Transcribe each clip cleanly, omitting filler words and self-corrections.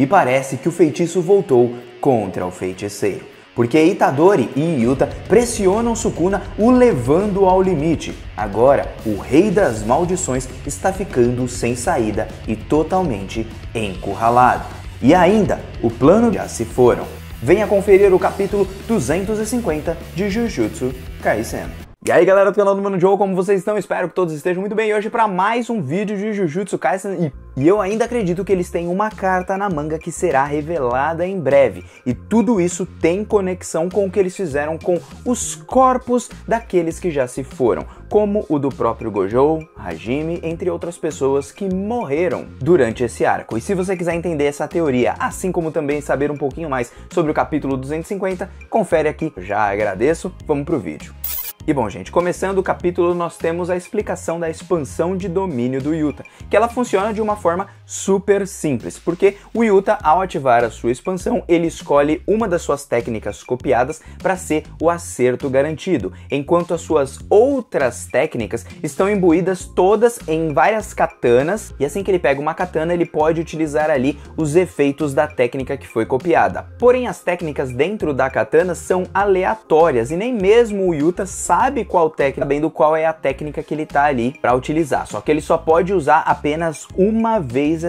E parece que o feitiço voltou contra o feiticeiro, porque Itadori e Yuta pressionam Sukuna, o levando ao limite. Agora, o Rei das Maldições está ficando sem saída e totalmente encurralado. E ainda, o plano já se foram. Venha conferir o capítulo 250 de Jujutsu Kaisen. E aí galera do canal do Mano Joe, como vocês estão? Espero que todos estejam muito bem. E hoje para mais um vídeo de Jujutsu Kaisen e eu ainda acredito que eles têm uma carta na manga que será revelada em breve. E tudo isso tem conexão com o que eles fizeram com os corpos daqueles que já se foram, como o do próprio Gojo, Hajime, entre outras pessoas que morreram durante esse arco. E se você quiser entender essa teoria, assim como também saber um pouquinho mais sobre o capítulo 250, confere aqui. Já agradeço, vamos pro vídeo. E bom gente, começando o capítulo nós temos a explicação da expansão de domínio do Yuta, que ela funciona de uma forma super simples, porque o Yuta, ao ativar a sua expansão, ele escolhe uma das suas técnicas copiadas para ser o acerto garantido, enquanto as suas outras técnicas estão imbuídas todas em várias katanas, e assim que ele pega uma katana, ele pode utilizar ali os efeitos da técnica que foi copiada. Porém, as técnicas dentro da katana são aleatórias, e nem mesmo o Yuta sabe qual técnica, sabendo qual é a técnica que ele tá ali para utilizar. Só que ele só pode usar apenas uma vez.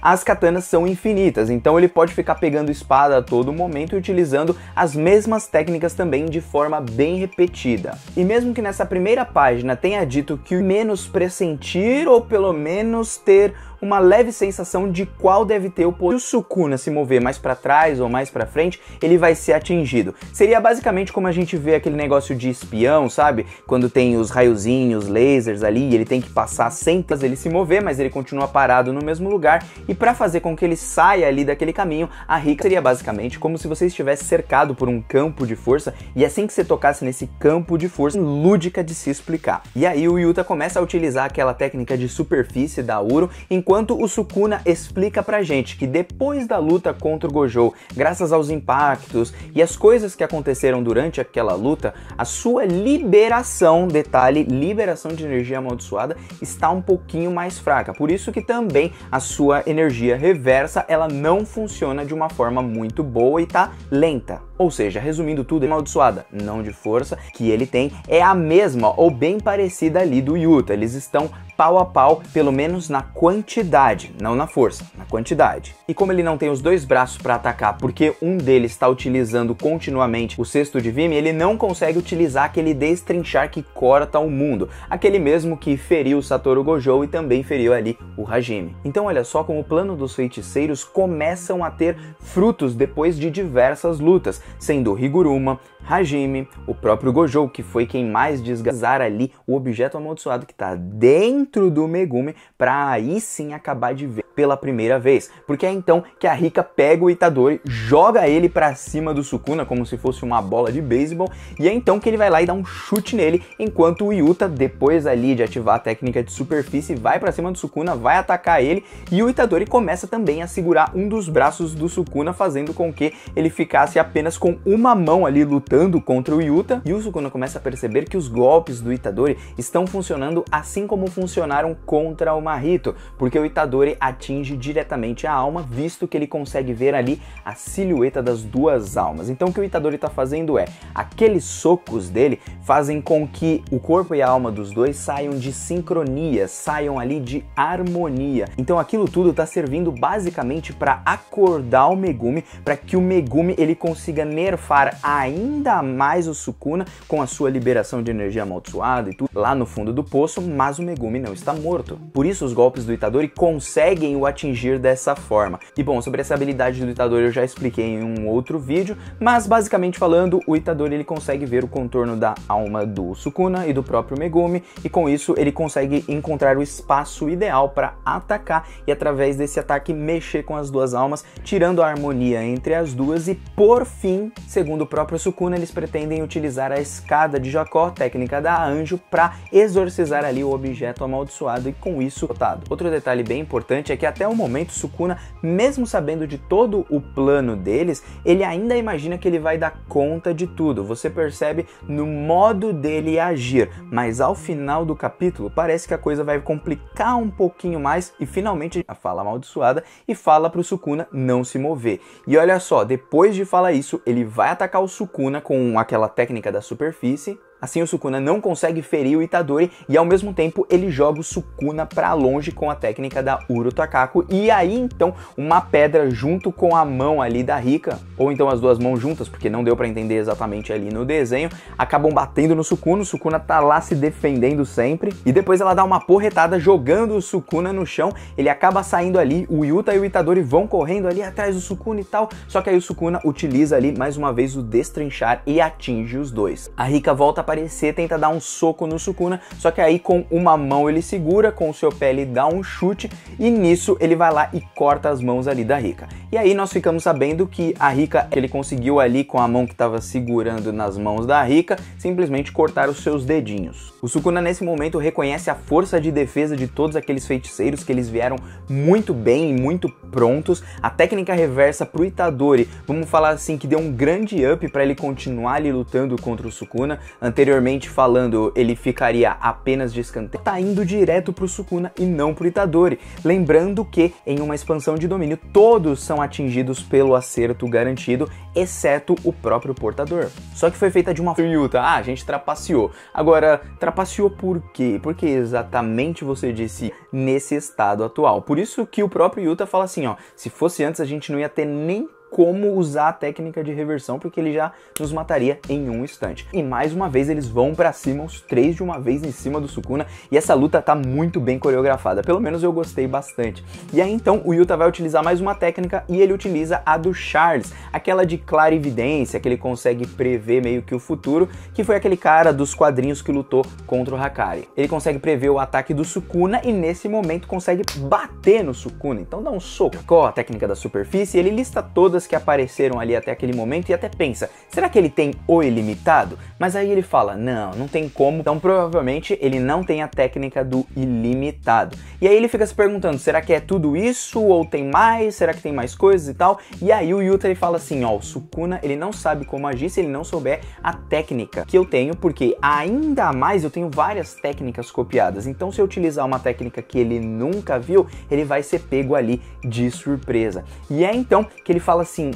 As katanas são infinitas, então ele pode ficar pegando espada a todo momento e utilizando as mesmas técnicas também de forma bem repetida. E mesmo que nessa primeira página tenha dito que o menos pressentir ou pelo menos ter uma leve sensação de qual deve ter o poder. Se o Sukuna se mover mais para trás ou mais para frente, ele vai ser atingido. Seria basicamente como a gente vê aquele negócio de espião, sabe? Quando tem os raiozinhos, lasers ali, ele tem que passar sem ele se mover, mas ele continua parado no mesmo lugar. E para fazer com que ele saia ali daquele caminho, a Rika seria basicamente como se você estivesse cercado por um campo de força e assim que você tocasse nesse campo de força, lúdica de se explicar. E aí o Yuta começa a utilizar aquela técnica de superfície da Uro, enquanto o Sukuna explica pra gente que depois da luta contra o Gojo, graças aos impactos e as coisas que aconteceram durante aquela luta, a sua liberação, detalhe, liberação de energia amaldiçoada, está um pouquinho mais fraca. Por isso que também a sua energia reversa, ela não funciona de uma forma muito boa e tá lenta. Ou seja, resumindo tudo, a amaldiçoada, não de força, que ele tem é a mesma ou bem parecida ali do Yuta. Eles estão pau a pau, pelo menos na quantidade, não na força, na quantidade. E como ele não tem os dois braços para atacar, porque um deles está utilizando continuamente o cesto de Vime, ele não consegue utilizar aquele destrinchar que corta o mundo, aquele mesmo que feriu o Satoru Gojo e também feriu ali o Hajime. Então olha só como o plano dos feiticeiros começam a ter frutos depois de diversas lutas, sendo Higuruma, Hajime, o próprio Gojo, que foi quem mais desgastar ali o objeto amaldiçoado que está dentro do Megumi, para aí sim acabar de ver pela primeira vez. Porque é então que a Rika pega o Itadori, joga ele para cima do Sukuna como se fosse uma bola de beisebol, e é então que ele vai lá e dá um chute nele, enquanto o Yuta, depois ali de ativar a técnica de superfície, vai para cima do Sukuna, vai atacar ele, e o Itadori começa também a segurar um dos braços do Sukuna, fazendo com que ele ficasse apenas com uma mão ali lutando contra o Yuta, e o Sukuna começa a perceber que os golpes do Itadori estão funcionando assim como funcionaram contra o Mahito, porque o Itadori atinge diretamente a alma, visto que ele consegue ver ali a silhueta das duas almas. Então o que o Itadori está fazendo é, aqueles socos dele fazem com que o corpo e a alma dos dois saiam de sincronia, saiam ali de harmonia. Então aquilo tudo está servindo basicamente para acordar o Megumi, para que o Megumi ele consiga nerfar ainda mais o Sukuna com a sua liberação de energia amaldiçoada e tudo lá no fundo do poço, mas o Megumi não está morto. Por isso os golpes do Itadori conseguem o atingir dessa forma. E bom, sobre essa habilidade do Itadori eu já expliquei em um outro vídeo, mas basicamente falando, o Itadori ele consegue ver o contorno da alma do Sukuna e do próprio Megumi, e com isso ele consegue encontrar o espaço ideal para atacar e através desse ataque mexer com as duas almas, tirando a harmonia entre as duas, e por fim, segundo o próprio Sukuna, eles pretendem utilizar a escada de Jacó, técnica da Anjo, para exorcizar ali o objeto amaldiçoado amaldiçoado e com isso derrotado. Outro detalhe bem importante é que até o momento Sukuna, mesmo sabendo de todo o plano deles, ele ainda imagina que ele vai dar conta de tudo. Você percebe no modo dele agir, mas ao final do capítulo parece que a coisa vai complicar um pouquinho mais e finalmente a fala amaldiçoada e fala pro Sukuna não se mover. E olha só, depois de falar isso, ele vai atacar o Sukuna com aquela técnica da superfície. Assim o Sukuna não consegue ferir o Itadori e ao mesmo tempo ele joga o Sukuna pra longe com a técnica da Uro Takaku. E aí então uma pedra junto com a mão ali da Rika, ou então as duas mãos juntas, porque não deu pra entender exatamente ali no desenho, acabam batendo no Sukuna. O Sukuna tá lá se defendendo sempre e depois ela dá uma porretada jogando o Sukuna no chão. Ele acaba saindo ali, o Yuta e o Itadori vão correndo ali atrás do Sukuna e tal, só que aí o Sukuna utiliza ali mais uma vez o destrinchar e atinge os dois. A Rika volta a aparecer, tenta dar um soco no Sukuna, só que aí com uma mão ele segura, com o seu pé ele dá um chute e nisso ele vai lá e corta as mãos ali da Rika. E aí nós ficamos sabendo que a Rika, ele conseguiu ali com a mão que estava segurando nas mãos da Rika, simplesmente cortar os seus dedinhos. O Sukuna nesse momento reconhece a força de defesa de todos aqueles feiticeiros, que eles vieram muito bem e muito prontos. A técnica reversa pro Itadori, vamos falar assim, que deu um grande up para ele continuar ali lutando contra o Sukuna. Anteriormente falando, ele ficaria apenas de escanteio, tá indo direto pro Sukuna e não pro Itadori. Lembrando que em uma expansão de domínio, todos são atingidos pelo acerto garantido, exceto o próprio portador. Só que foi feita de uma forma Yuta, a gente trapaceou. Agora, trapaceou por quê? Porque exatamente você disse nesse estado atual. Por isso que o próprio Yuta fala assim, ó, se fosse antes a gente não ia ter nem como usar a técnica de reversão, porque ele já nos mataria em um instante. E mais uma vez eles vão pra cima, os três de uma vez em cima do Sukuna, e essa luta tá muito bem coreografada, pelo menos eu gostei bastante. E aí então o Yuta vai utilizar mais uma técnica e ele utiliza a do Charles, aquela de clarividência, que ele consegue prever meio que o futuro, que foi aquele cara dos quadrinhos que lutou contra o Hakari. Ele consegue prever o ataque do Sukuna e nesse momento consegue bater no Sukuna, então dá um soco. Com a técnica da superfície, ele lista todas que apareceram ali até aquele momento e até pensa, será que ele tem o ilimitado? Mas aí ele fala, não tem como, então provavelmente ele não tem a técnica do ilimitado. E aí ele fica se perguntando, será que é tudo isso ou tem mais? Será que tem mais coisas e tal? E aí o Yuta ele fala assim, ó, o Sukuna ele não sabe como agir se ele não souber a técnica que eu tenho, porque ainda mais eu tenho várias técnicas copiadas, então se eu utilizar uma técnica que ele nunca viu, ele vai ser pego ali de surpresa. E é então que ele fala assim,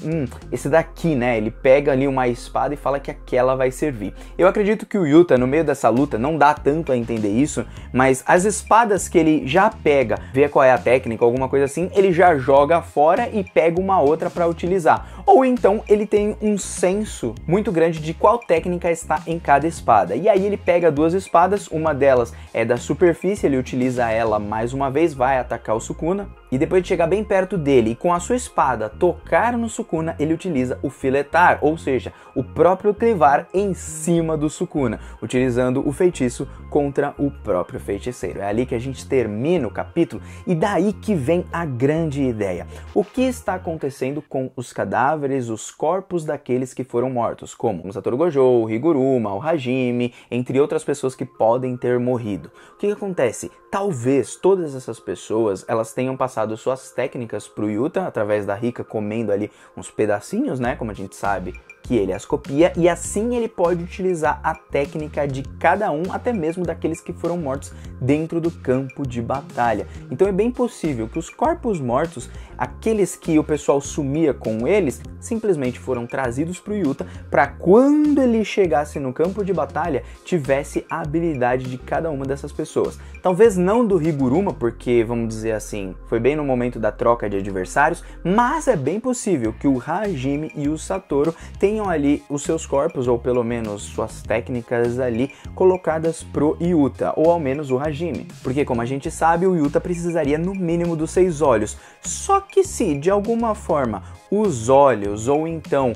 esse daqui, né, ele pega ali uma espada e fala que aquela vai servir. Eu acredito que o Yuta, no meio dessa luta, não dá tanto a entender isso, mas as espadas que ele já pega, vê qual é a técnica, alguma coisa assim, ele já joga fora e pega uma outra para utilizar. Ou então ele tem um senso muito grande de qual técnica está em cada espada. E aí ele pega duas espadas, uma delas é da superfície, ele utiliza ela mais uma vez, vai atacar o Sukuna. E depois de chegar bem perto dele e com a sua espada tocar no Sukuna, ele utiliza o filetar, ou seja, o próprio clivar em cima do Sukuna, utilizando o feitiço contra o próprio feiticeiro. É ali que a gente termina o capítulo e daí que vem a grande ideia. O que está acontecendo com os cadáveres, os corpos daqueles que foram mortos, como o Satoru Gojo, o Higuruma, o Hajime, entre outras pessoas que podem ter morrido. O que acontece? Talvez todas essas pessoas, elas tenham passado suas técnicas pro Yuta, através da Rika comendo ali uns pedacinhos, né, como a gente sabe que ele as copia, e assim ele pode utilizar a técnica de cada um, até mesmo daqueles que foram mortos dentro do campo de batalha. Então é bem possível que os corpos mortos, aqueles que o pessoal sumia com eles, simplesmente foram trazidos para o Yuta, para quando ele chegasse no campo de batalha, tivesse a habilidade de cada uma dessas pessoas. Talvez não do Higuruma, porque, vamos dizer assim, foi bem no momento da troca de adversários, mas é bem possível que o Hajime e o Satoru tenham ali os seus corpos, ou pelo menos suas técnicas ali, colocadas pro Yuta, ou ao menos o Hajime. Porque, como a gente sabe, o Yuta precisaria no mínimo dos 6 olhos. Só que se, de alguma forma, os olhos ou então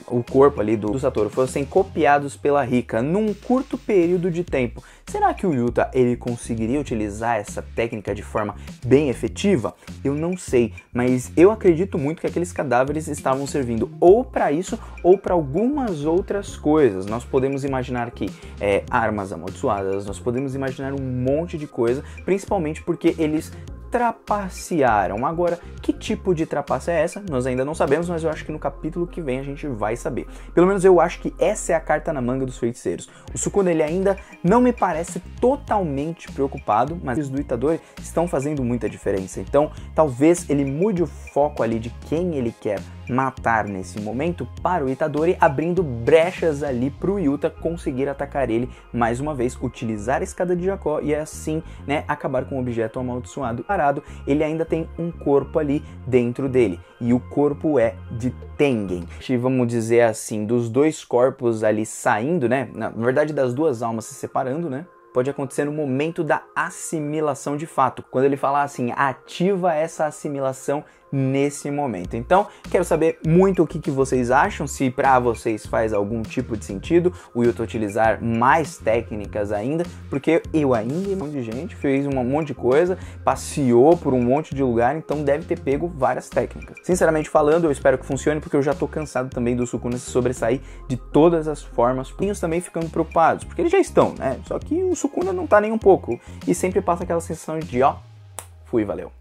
o corpo ali do Satoru fossem copiados pela Rika num curto período de tempo, será que o Yuta ele conseguiria utilizar essa técnica de forma bem efetiva? Eu não sei, mas eu acredito muito que aqueles cadáveres estavam servindo ou para isso ou para algumas outras coisas. Nós podemos imaginar que armas amaldiçoadas, nós podemos imaginar um monte de coisa, principalmente porque eles trapacearam. Agora, que tipo de trapaça é essa? Nós ainda não sabemos, mas eu acho que no capítulo que vem a gente vai saber. Pelo menos eu acho que essa é a carta na manga dos feiticeiros. O Sukuna ele ainda não me parece totalmente preocupado, mas os do Itadori estão fazendo muita diferença. Então, talvez ele mude o foco ali de quem ele quer matar nesse momento para o Itadori, abrindo brechas ali para o Yuta conseguir atacar ele mais uma vez, utilizar a escada de Jacó e assim, né, acabar com o objeto amaldiçoado parado. Ele ainda tem um corpo ali dentro dele e o corpo é de Tengen. Vamos dizer assim, dos dois corpos ali saindo, né, na verdade das duas almas se separando, né, pode acontecer no momento da assimilação de fato, quando ele falar assim, ativa essa assimilação nesse momento. Então, quero saber muito o que vocês acham, se para vocês faz algum tipo de sentido o Yuta utilizar mais técnicas ainda, porque eu ainda, um monte de gente fez um monte de coisa, passeou por um monte de lugar, então deve ter pego várias técnicas. Sinceramente falando, eu espero que funcione, porque eu já tô cansado também do Sukuna se sobressair de todas as formas, os também ficando preocupados, porque eles já estão, né? Só que o Sukuna não tá nem um pouco, e sempre passa aquela sensação de ó, fui, valeu.